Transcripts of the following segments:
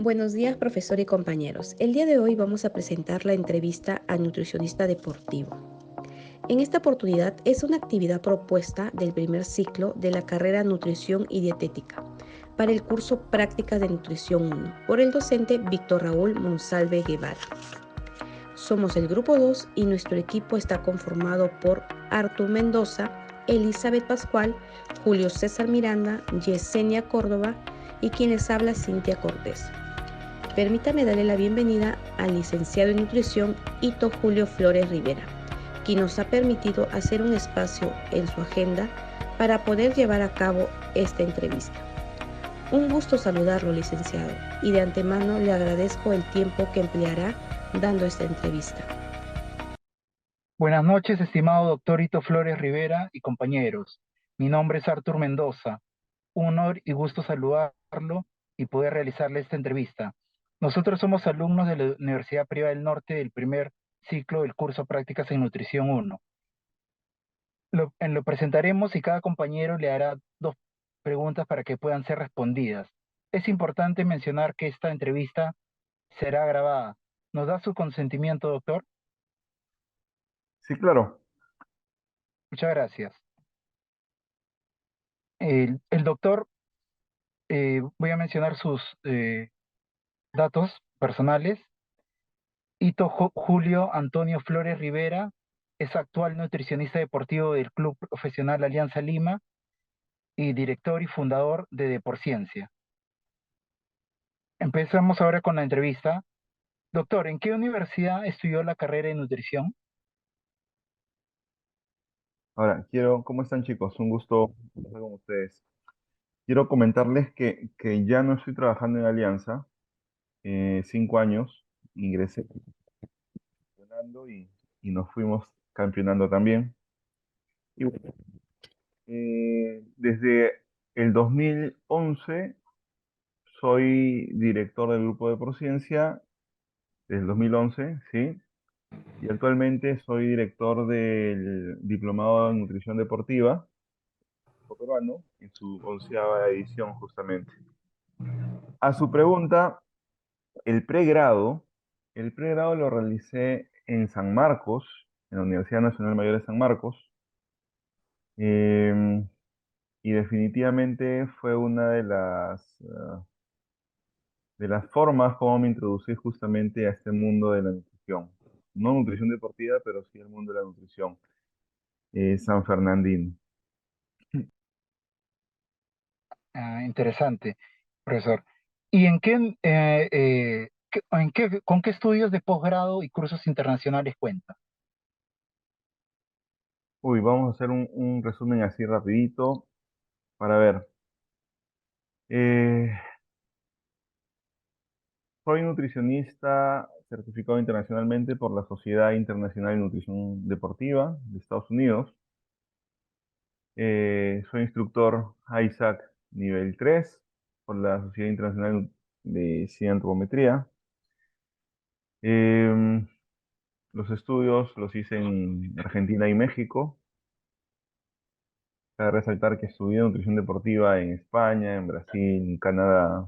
Buenos días, profesor y compañeros. El día de hoy vamos a presentar la entrevista a nutricionista deportivo. En esta oportunidad es una actividad propuesta del primer ciclo de la carrera Nutrición y Dietética para el curso Prácticas de Nutrición 1 por el docente Víctor Raúl Monsalve Guevara. Somos el grupo 2 y nuestro equipo está conformado por Artur Mendoza, Elizabeth Pascual, Julio César Miranda, Yesenia Córdoba y quien les habla Cintia Cortés. Permítame darle la bienvenida al licenciado en nutrición Ito Julio Flores Rivera, quien nos ha permitido hacer un espacio en su agenda para poder llevar a cabo esta entrevista. Un gusto saludarlo, licenciado, y de antemano le agradezco el tiempo que empleará dando esta entrevista. Buenas noches, estimado doctor Ito Flores Rivera y compañeros. Mi nombre es Artur Mendoza. Un honor y gusto saludarlo y poder realizarle esta entrevista. Nosotros somos alumnos de la Universidad Privada del Norte del primer ciclo del curso Prácticas en Nutrición 1. Lo presentaremos y cada compañero le hará dos preguntas para que puedan ser respondidas. Es importante mencionar que esta entrevista será grabada. ¿Nos da su consentimiento, doctor? Sí, claro. Muchas gracias. El doctor, voy a mencionar sus datos personales. Julio Antonio Flores Rivera es actual nutricionista deportivo del Club Profesional Alianza Lima y director y fundador de Deporciencia. Empezamos ahora con la entrevista. Doctor, ¿en qué universidad estudió la carrera de nutrición? Ahora, ¿cómo están chicos? Un gusto estar con ustedes. Quiero comentarles que ya no estoy trabajando en Alianza. 5 años ingresé campeonando y nos fuimos campeonando también. Y bueno, desde el 2011 soy director del grupo de Prociencia, desde el 2011, ¿sí? Y actualmente soy director del Diplomado en Nutrición Deportiva peruano en su 11ª edición justamente. A su pregunta, el pregrado, el pregrado lo realicé en San Marcos, en la Universidad Nacional Mayor de San Marcos, eh, y definitivamente fue una de las formas como me introducí justamente a este mundo de la nutrición. No nutrición deportiva, pero sí el mundo de la nutrición san Fernandino. Interesante, profesor. ¿Y con qué estudios de posgrado y cursos internacionales cuenta? Uy, vamos a hacer un resumen así rapidito para ver. Eh, Soy nutricionista certificado internacionalmente por la Sociedad Internacional de Nutrición Deportiva de Estados Unidos. Soy instructor ISAC nivel 3 por la Sociedad Internacional de Ciencia y Antropometría. Em, los estudios los hice en Argentina y México. Cabe resaltar que estudié nutrición deportiva en España, en Brasil, en Canadá.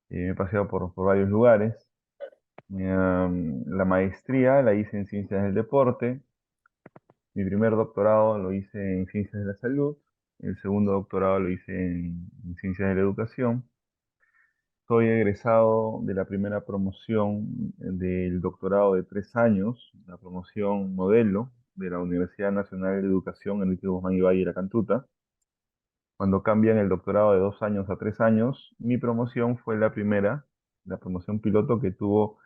Me he paseado por varios lugares. La maestría la hice en Ciencias del Deporte. Mi primer doctorado lo hice en Ciencias de la Salud. El segundo doctorado lo hice en Ciencias de la Educación. Soy egresado de la primera promoción del doctorado de 3 años, la promoción modelo de la Universidad Nacional de Educación Enrique Guzmán y Valle de la Cantuta. Cuando cambian el doctorado de 2 años a 3 años, mi promoción fue la primera, la promoción piloto que tuvo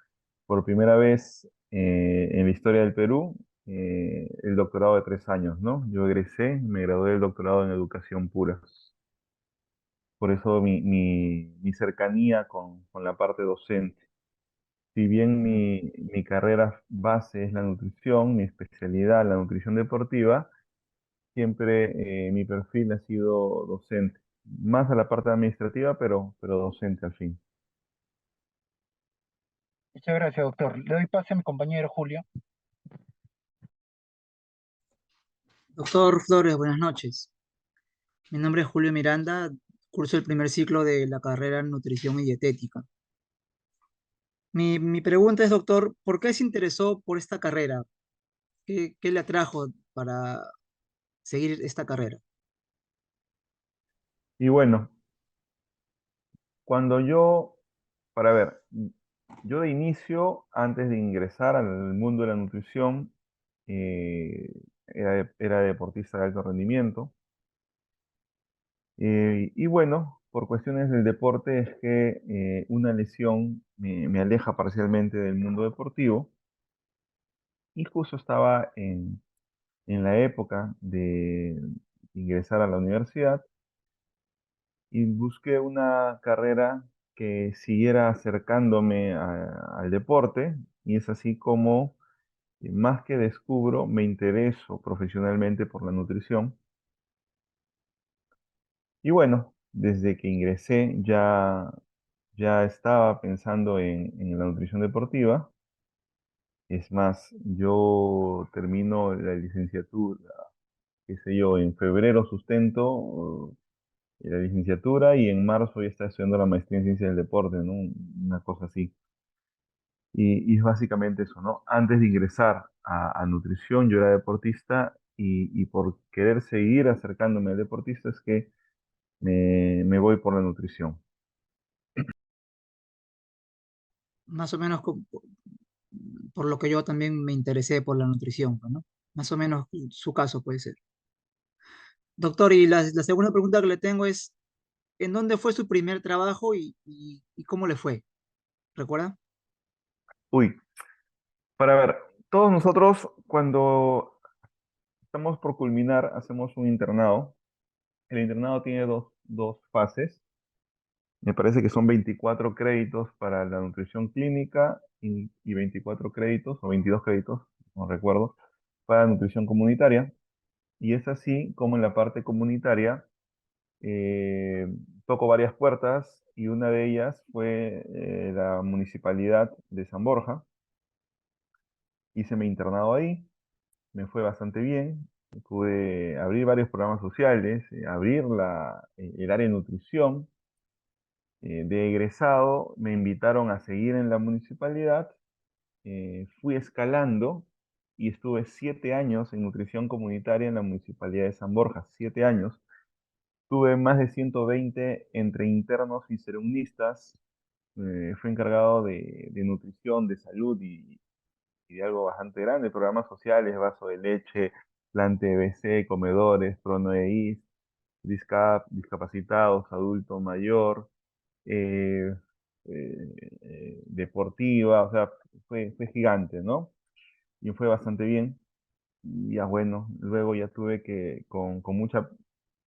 por primera vez en la historia del Perú el doctorado de 3 años, ¿no? Yo egresé, me gradué del doctorado en educación pura. Por eso mi cercanía con la parte docente. Si bien mi carrera base es la nutrición, mi especialidad la nutrición deportiva, siempre mi perfil ha sido docente. Más a la parte administrativa, pero docente al fin. Muchas gracias, doctor. Le doy pase a mi compañero Julio. Doctor Flores, buenas noches. Mi nombre es Julio Miranda, curso el primer ciclo de la carrera en nutrición y dietética. Mi pregunta es, doctor, ¿por qué se interesó por esta carrera? ¿Qué le atrajo para seguir esta carrera? Y bueno, cuando yo, para ver, yo de inicio, antes de ingresar al mundo de la nutrición, eh, era deportista de alto rendimiento. Y bueno, por cuestiones del deporte es que una lesión me aleja parcialmente del mundo deportivo y justo estaba en la época de ingresar a la universidad y busqué una carrera que siguiera acercándome al deporte y es así como más que descubro, me intereso profesionalmente por la nutrición. Y bueno, desde que ingresé ya estaba pensando en la nutrición deportiva. Es más, yo termino la licenciatura, qué sé yo, en febrero sustento la licenciatura y en marzo ya está estudiando la maestría en ciencia del deporte, ¿no? Una cosa así. Y es básicamente eso, ¿no? Antes de ingresar a nutrición, yo era deportista y por querer seguir acercándome al deportista es que me voy por la nutrición. Más o menos por lo que yo también me interesé por la nutrición, pues, ¿no? Más o menos su caso puede ser. Doctor, y la segunda pregunta que le tengo es, ¿en dónde fue su primer trabajo y cómo le fue? ¿Recuerda? Uy, para ver, todos nosotros cuando estamos por culminar hacemos un internado. El internado tiene dos fases. Me parece que son 24 créditos para la nutrición clínica y 24 créditos o 22 créditos, no recuerdo, para nutrición comunitaria. Y es así como en la parte comunitaria eh, toco varias puertas y una de ellas fue la municipalidad de San Borja. Hice mi internado ahí, me fue bastante bien. Pude abrir varios programas sociales, abrir el área de nutrición. De egresado me invitaron a seguir en la municipalidad. Fui escalando y estuve 7 años en nutrición comunitaria en la municipalidad de San Borja, 7 años. Tuve más de 120 entre internos y serennistas. Fui encargado de nutrición, de salud y de algo bastante grande, programas sociales, vaso de leche, plan TBC, comedores, ProNoeIS, discapacitados, adulto mayor, eh, deportiva, o sea, fue gigante, ¿no? Y fue bastante bien. Y ya bueno, luego ya tuve que, con mucha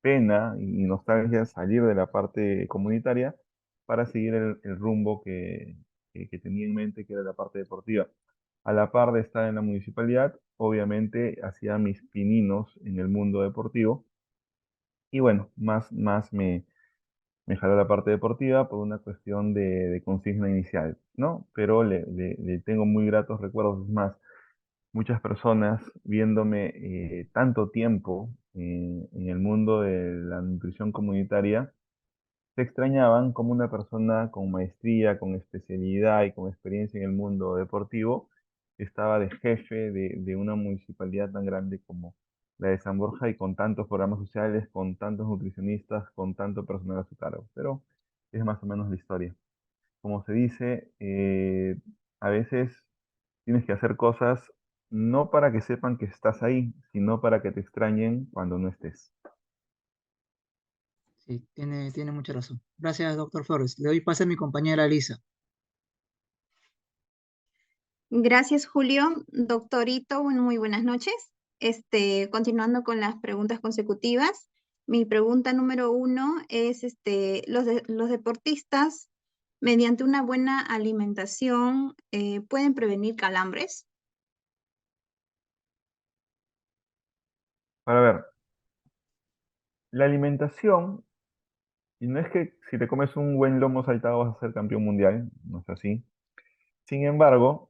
pena y nostalgia, salir de la parte comunitaria para seguir el rumbo que tenía en mente, que era la parte deportiva. A la par de estar en la municipalidad, obviamente hacía mis pininos en el mundo deportivo. Y bueno, más me jaló la parte deportiva por una cuestión de consigna inicial, ¿no? Pero le tengo muy gratos recuerdos. Es más, muchas personas viéndome tanto tiempo en el mundo de la nutrición comunitaria se extrañaban como una persona con maestría, con especialidad y con experiencia en el mundo deportivo estaba de jefe de una municipalidad tan grande como la de San Borja y con tantos programas sociales, con tantos nutricionistas, con tanto personal a su cargo. Pero es más o menos la historia. Como se dice, a veces tienes que hacer cosas no para que sepan que estás ahí, sino para que te extrañen cuando no estés. Sí, tiene mucha razón. Gracias, doctor Flores. Le doy pase a mi compañera Lisa. Gracias, Julio. Doctorito, muy buenas noches. Continuando con las preguntas consecutivas, mi pregunta número uno es, los deportistas, mediante una buena alimentación, ¿pueden prevenir calambres? Para ver, la alimentación, y no es que si te comes un buen lomo saltado vas a ser campeón mundial, no es así. Sin embargo,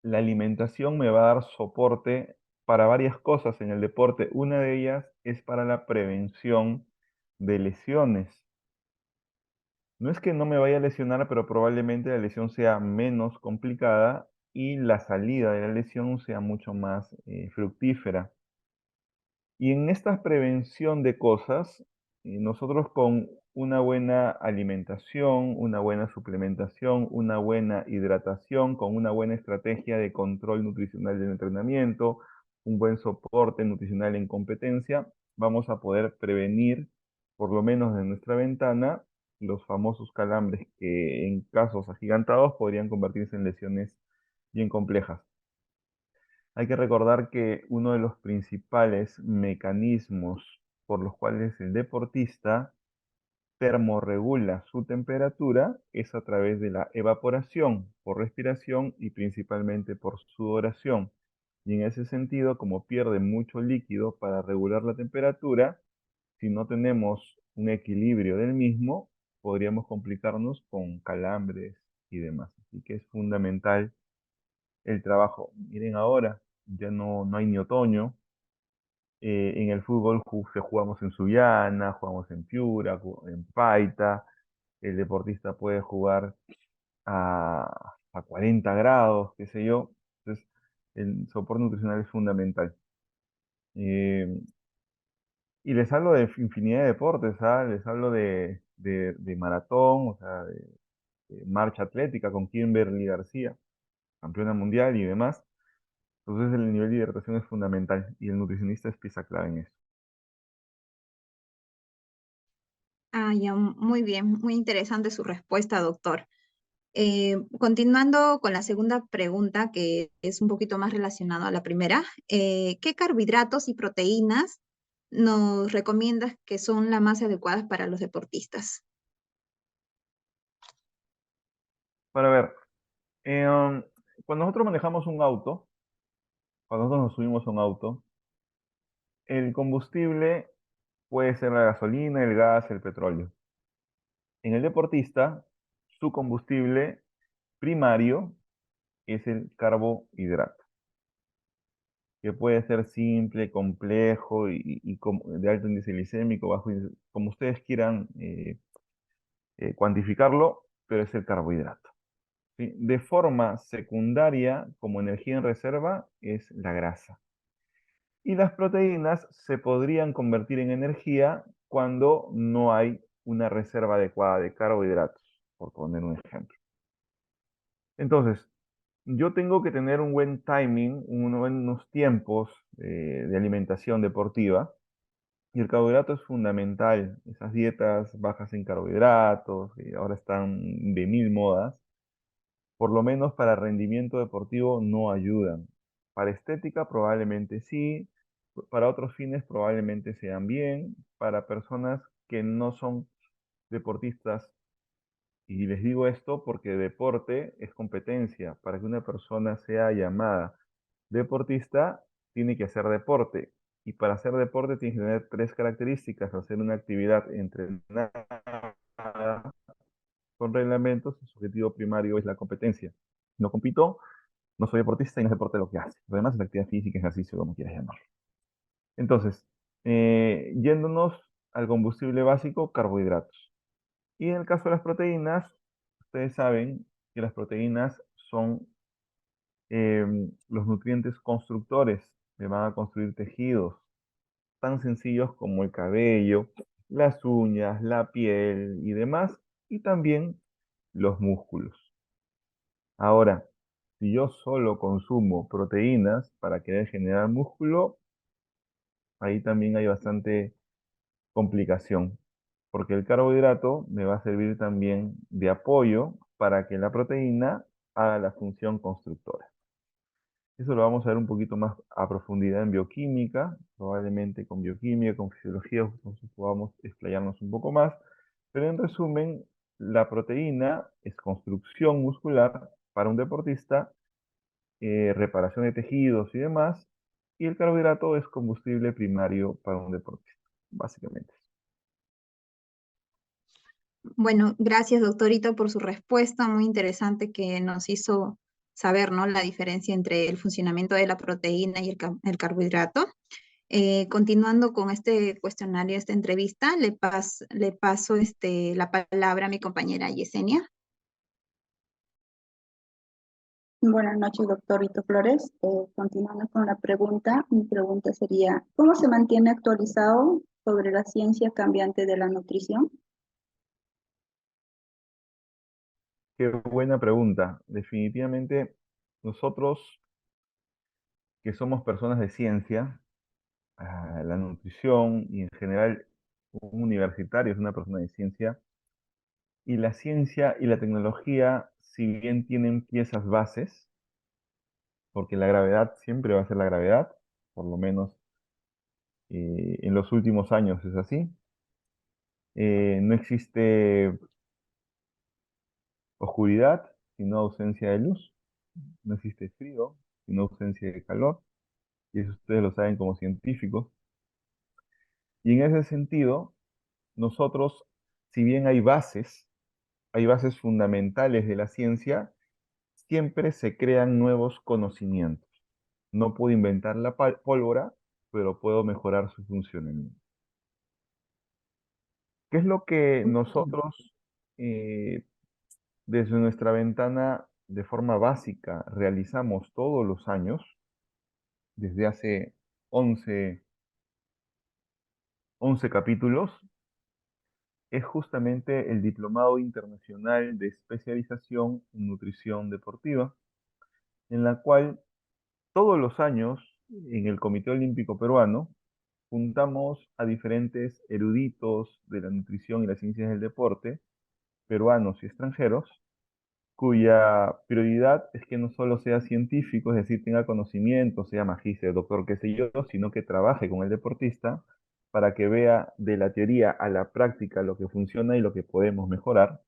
la alimentación me va a dar soporte para varias cosas en el deporte. Una de ellas es para la prevención de lesiones. No es que no me vaya a lesionar, pero probablemente la lesión sea menos complicada y la salida de la lesión sea mucho más fructífera. Y en esta prevención de cosas, nosotros con una buena alimentación, una buena suplementación, una buena hidratación, con una buena estrategia de control nutricional del entrenamiento, un buen soporte nutricional en competencia, vamos a poder prevenir, por lo menos de nuestra ventana, los famosos calambres que en casos agigantados podrían convertirse en lesiones bien complejas. Hay que recordar que uno de los principales mecanismos por los cuales el deportista termorregula su temperatura es a través de la evaporación por respiración y principalmente por sudoración. Y en ese sentido, como pierde mucho líquido para regular la temperatura, si no tenemos un equilibrio del mismo, podríamos complicarnos con calambres y demás. Así que es fundamental el trabajo. Miren ahora, ya no hay ni otoño. En el fútbol jugamos en Sullana, jugamos en Piura, en Paita. El deportista puede jugar a 40 grados, qué sé yo. Entonces, el soporte nutricional es fundamental. Eh, y les hablo de infinidad de deportes, ¿ah? Les hablo de maratón, o sea, de marcha atlética con Kimberly García, campeona mundial y demás. Entonces el nivel de hidratación es fundamental y el nutricionista es pieza clave en eso. Ah, ya, muy bien, muy interesante su respuesta, doctor. Continuando con la segunda pregunta, que es un poquito más relacionado a la primera, ¿qué carbohidratos y proteínas nos recomiendas que son las más adecuadas para los deportistas? Para ver, cuando nosotros manejamos un auto, cuando nosotros nos subimos a un auto, el combustible puede ser la gasolina, el gas, el petróleo. En el deportista, su combustible primario es el carbohidrato, que puede ser simple, complejo y de alto índice glicémico, bajo índice, como ustedes quieran cuantificarlo, pero es el carbohidrato. ¿Sí? De forma secundaria, como energía en reserva, es la grasa. Y las proteínas se podrían convertir en energía cuando no hay una reserva adecuada de carbohidratos, por poner un ejemplo. Entonces, yo tengo que tener un buen timing, unos tiempos de alimentación deportiva, y el carbohidrato es fundamental. Esas dietas bajas en carbohidratos, que ahora están de mil modas, por lo menos para rendimiento deportivo no ayudan. Para estética probablemente sí, para otros fines probablemente sean bien, para personas que no son deportistas. Y les digo esto porque deporte es competencia. Para que una persona sea llamada deportista, tiene que hacer deporte. Y para hacer deporte tiene que tener tres características: hacer una actividad entrenada con reglamentos, su objetivo primario es la competencia. No compito, no soy deportista y no es deporte lo que hace. Lo demás es actividad física, ejercicio, como quieras llamarlo. Entonces, yéndonos al combustible básico, carbohidratos. Y en el caso de las proteínas, ustedes saben que las proteínas son los nutrientes constructores que van a construir tejidos tan sencillos como el cabello, las uñas, la piel y demás, y también los músculos. Ahora, si yo solo consumo proteínas para querer generar músculo, ahí también hay bastante complicación, porque el carbohidrato me va a servir también de apoyo para que la proteína haga la función constructora. Eso lo vamos a ver un poquito más a profundidad en bioquímica, probablemente con bioquímica, con fisiología, entonces podamos explayarnos un poco más, pero en resumen, la proteína es construcción muscular para un deportista, reparación de tejidos y demás, y el carbohidrato es combustible primario para un deportista, básicamente. Bueno, gracias, doctorito, por su respuesta muy interesante que nos hizo saber, ¿no?, la diferencia entre el funcionamiento de la proteína y el carbohidrato. Continuando con este cuestionario, esta entrevista, le paso la palabra a mi compañera Yesenia. Buenas noches, doctor Rito Flores. Continuando con la pregunta, mi pregunta sería, ¿cómo se mantiene actualizado sobre la ciencia cambiante de la nutrición? Qué buena pregunta. Definitivamente, nosotros que somos personas de ciencia, la nutrición y en general un universitario es una persona de ciencia, y la ciencia y la tecnología, si bien tienen piezas bases, porque la gravedad siempre va a ser la gravedad, por lo menos en los últimos años es así. No existe oscuridad sino ausencia de luz, no existe frío sino ausencia de calor, y eso ustedes lo saben como científicos. Y en ese sentido, nosotros, si bien hay bases fundamentales de la ciencia, siempre se crean nuevos conocimientos. No puedo inventar la pólvora, pero puedo mejorar su funcionamiento. ¿Qué es lo que nosotros, desde nuestra ventana, de forma básica, realizamos todos los años, desde hace 11 capítulos? Es justamente el Diplomado Internacional de Especialización en Nutrición Deportiva, en la cual todos los años en el Comité Olímpico Peruano juntamos a diferentes eruditos de la nutrición y las ciencias del deporte, peruanos y extranjeros, cuya prioridad es que no solo sea científico, es decir, tenga conocimiento, sea magíster, doctor, qué sé yo, sino que trabaje con el deportista para que vea de la teoría a la práctica lo que funciona y lo que podemos mejorar.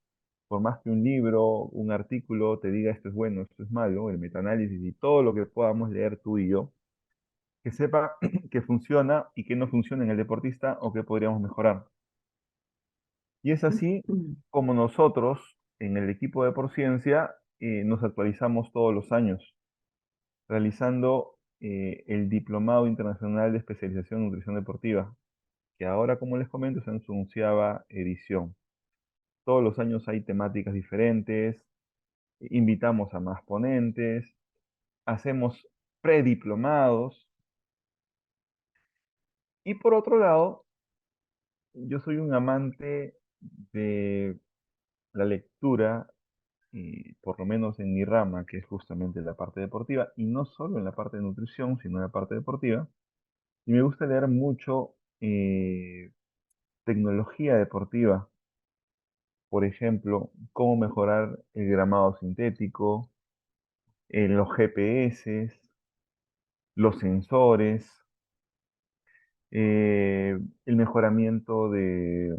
Por más que un libro, un artículo te diga esto es bueno, esto es malo, el metaanálisis y todo lo que podamos leer tú y yo, que sepa que funciona y que no funciona en el deportista o que podríamos mejorar. Y es así como nosotros, en el equipo de Porciencia, nos actualizamos todos los años, realizando el Diplomado Internacional de Especialización en Nutrición Deportiva, que ahora, como les comento, está en su onceava edición. Todos los años hay temáticas diferentes, invitamos a más ponentes, hacemos prediplomados. Y por otro lado, yo soy un amante de la lectura, por lo menos en mi rama, que es justamente la parte deportiva, y no solo en la parte de nutrición, sino en la parte deportiva. Y me gusta leer mucho tecnología deportiva, por ejemplo, cómo mejorar el gramado sintético, los GPS, los sensores, el mejoramiento de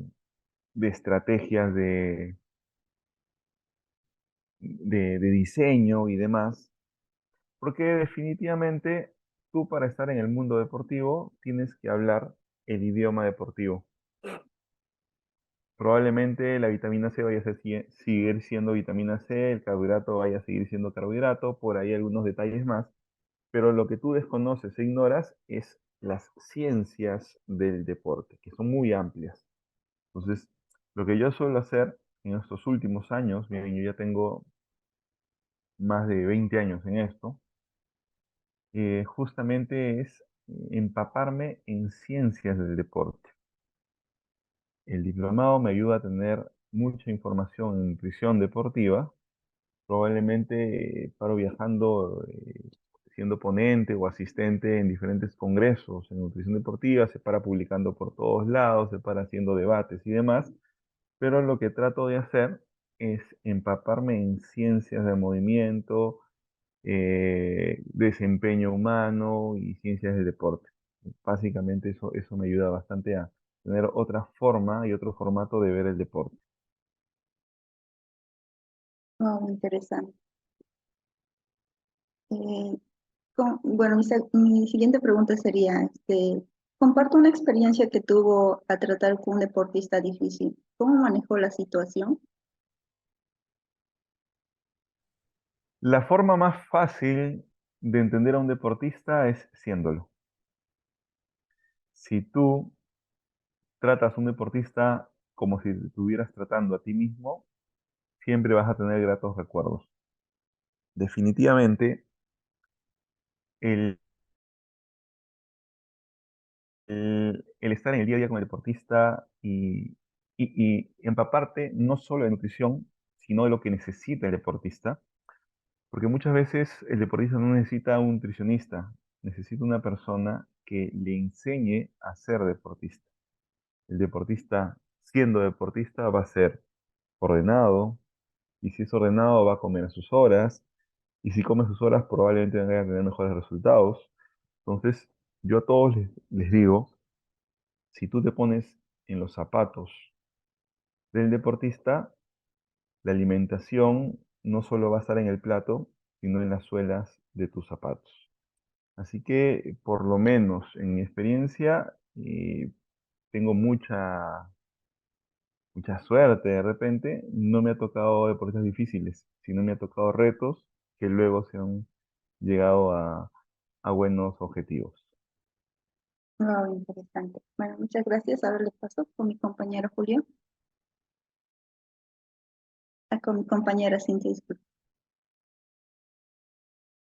estrategias de diseño y demás, porque definitivamente tú para estar en el mundo deportivo tienes que hablar el idioma deportivo. Probablemente la vitamina C vaya a seguir siendo vitamina C, el carbohidrato vaya a seguir siendo carbohidrato, por ahí algunos detalles más, pero lo que tú desconoces e ignoras es las ciencias del deporte, que son muy amplias. Entonces, lo que yo suelo hacer en estos últimos años, miren, yo ya tengo más de 20 años en esto, justamente es empaparme en ciencias del deporte. El diplomado me ayuda a tener mucha información en nutrición deportiva. Probablemente paro viajando, siendo ponente o asistente en diferentes congresos en nutrición deportiva, se para publicando por todos lados, se para haciendo debates y demás, pero lo que trato de hacer es empaparme en ciencias del movimiento, desempeño humano y ciencias del deporte. Básicamente eso me ayuda bastante a tener otra forma y otro formato de ver el deporte. Oh, interesante. Eh, bueno, mi siguiente pregunta sería, comparto una experiencia que tuvo a tratar con un deportista difícil. ¿Cómo manejó la situación? La forma más fácil de entender a un deportista es siéndolo. si tú tratas a un deportista como si te estuvieras tratando a ti mismo, siempre vas a tener gratos recuerdos. Definitivamente, el, el estar en el día a día con el deportista y empaparte no solo de nutrición, sino de lo que necesita el deportista, porque muchas veces el deportista no necesita un nutricionista, necesita una persona que le enseñe a ser deportista. El deportista, siendo deportista, va a ser ordenado, y si es ordenado va a comer a sus horas, y si come a sus horas probablemente van a tener mejores resultados. Entonces, yo a todos les digo, si tú te pones en los zapatos del deportista, la alimentación no solo va a estar en el plato, sino en las suelas de tus zapatos. Así que, por lo menos en mi experiencia, tengo mucha suerte de repente. No me ha tocado deportes difíciles, sino me ha tocado retos que luego se han llegado a buenos objetivos. Wow, interesante. Bueno, muchas gracias. Ahora le paso con mi compañero Julio. Con mi compañera Cintia, disculpe.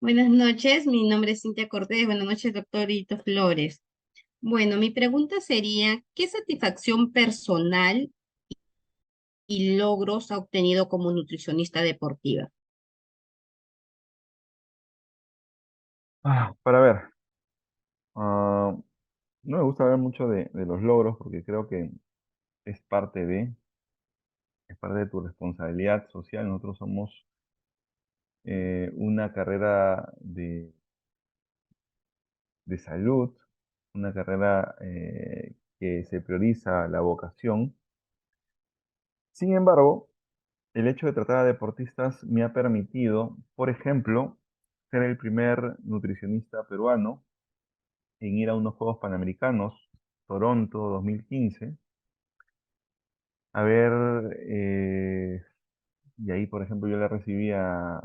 Buenas noches, mi nombre es Cintia Cortés. Buenas noches, doctor Ito Flores. Bueno, mi pregunta sería, ¿qué satisfacción personal y logros ha obtenido como nutricionista deportiva? Para ver, ah, no me gusta hablar mucho de los logros porque creo que es parte es parte de tu responsabilidad social. Nosotros somos una carrera de salud, una carrera que se prioriza la vocación. Sin embargo, el hecho de tratar a deportistas me ha permitido, por ejemplo, ser el primer nutricionista peruano en ir a unos Juegos Panamericanos, Toronto 2015, a ver, y ahí, por ejemplo, yo le recibí a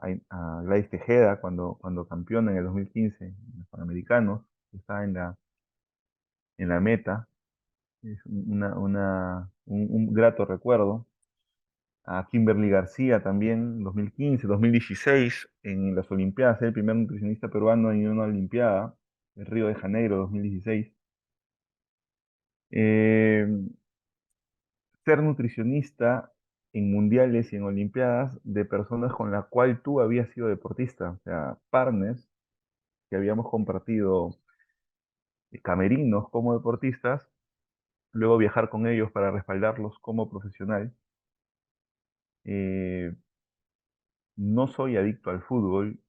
Gladys Tejeda cuando campeona en el 2015 en los Panamericanos, estaba en la meta. Es un grato recuerdo. A Kimberly García también, 2015, 2016, en las Olimpiadas, el primer nutricionista peruano en una Olimpiada, en Río de Janeiro, 2016. Eh, Ser nutricionista en mundiales y en Olimpiadas de personas con las cuales tú habías sido deportista, o sea, partners que habíamos compartido camerinos como deportistas, luego viajar con ellos para respaldarlos como profesional. Eh, no soy adicto al fútbol,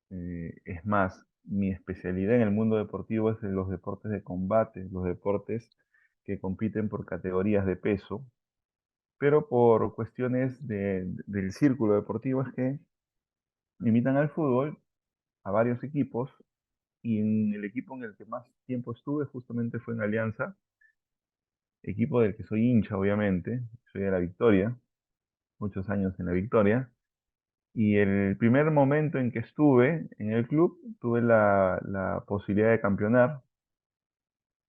es más, mi especialidad en el mundo deportivo es en los deportes de combate, los deportes que compiten por categorías de peso, pero por cuestiones del círculo deportivo es que me invitan al fútbol, a varios equipos, y en el equipo en el que más tiempo estuve justamente fue en Alianza, equipo del que soy hincha, obviamente, soy de la Victoria, muchos años en la Victoria, y el primer momento en que estuve en el club, tuve la posibilidad de campeonar,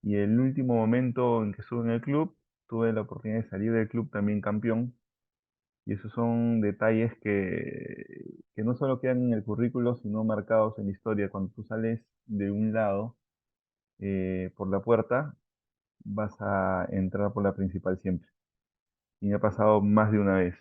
y el último momento en que estuve en el club, tuve la oportunidad de salir del club también campeón. Y esos son detalles que no solo quedan en el currículo, sino marcados en la historia. Cuando tú sales de un lado por la puerta, vas a entrar por la principal siempre. Y me ha pasado más de una vez.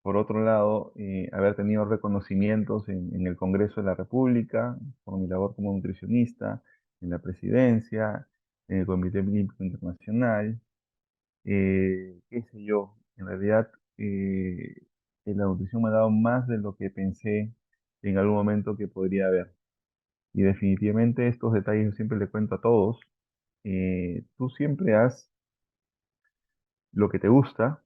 Por otro lado, haber tenido reconocimientos en el Congreso de la República por mi labor como nutricionista, en la presidencia, en el Comité Olímpico Internacional, qué sé yo. En realidad, la nutrición me ha dado más de lo que pensé en algún momento que podría haber. Y definitivamente estos detalles yo siempre le cuento a todos. Tú siempre haz lo que te gusta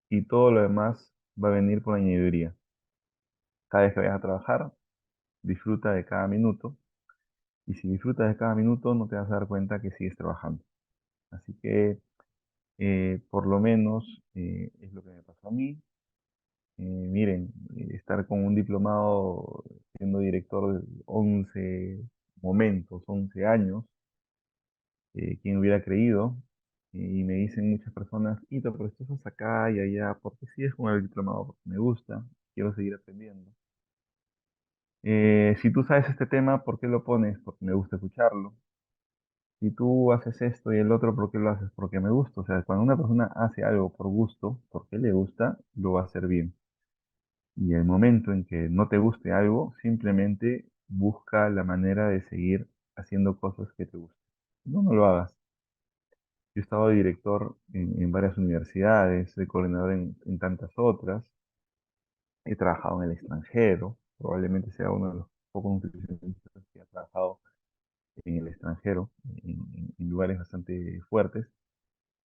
y todo lo demás va a venir por añadiduría. Cada vez que vayas a trabajar, disfruta de cada minuto. Y si disfrutas de cada minuto, no te vas a dar cuenta que sigues trabajando. Así que, por lo menos, es lo que me pasó a mí. Miren, estar con un diplomado siendo director de 11 momentos, 11 años, ¿Quién hubiera creído? Y me dicen muchas personas, Ito, pero esto es acá y allá, porque sí es con el diplomado, porque me gusta, quiero seguir aprendiendo. Si tú sabes este tema, ¿por qué lo pones? Porque me gusta escucharlo. Si tú haces esto y el otro, ¿por qué lo haces? Porque me gusta. O sea, cuando una persona hace algo por gusto, porque le gusta, lo va a hacer bien. Y el momento en que no te guste algo, simplemente busca la manera de seguir haciendo cosas que te gusten. No, no lo hagas. Yo he estado de director en varias universidades, de coordinador en tantas otras. He trabajado en el extranjero. Probablemente sea uno de los pocos nutricionistas que ha trabajado en el extranjero, en lugares bastante fuertes.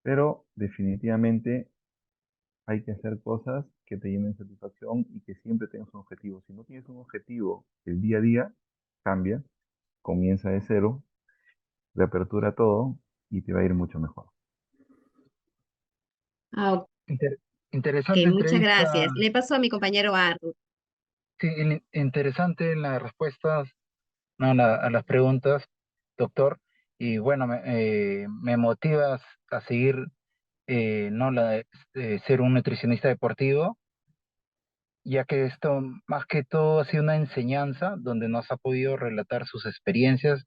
Pero definitivamente hay que hacer cosas que te llenen satisfacción y que siempre tengas un objetivo. Si no tienes un objetivo, el día a día cambia, comienza de cero, reapertura todo y te va a ir mucho mejor. Ah, Inter- ok, interesante muchas entrevista, gracias. Le paso a mi compañero Arthur. sí, interesante en las respuestas, ¿no? A las preguntas, doctor. Y bueno, me motivas a seguir, ¿no? De ser un nutricionista deportivo, ya que esto más que todo ha sido una enseñanza donde nos ha podido relatar sus experiencias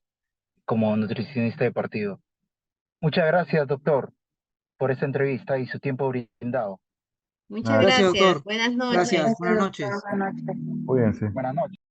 como nutricionista deportivo. Muchas gracias, doctor, por esta entrevista y su tiempo brindado. Muchas Nada, Gracias, gracias. doctor. Buenas noches. Gracias. Gracias, Buenas doctor. noches. Buenas noches. cuídense. Buenas noches.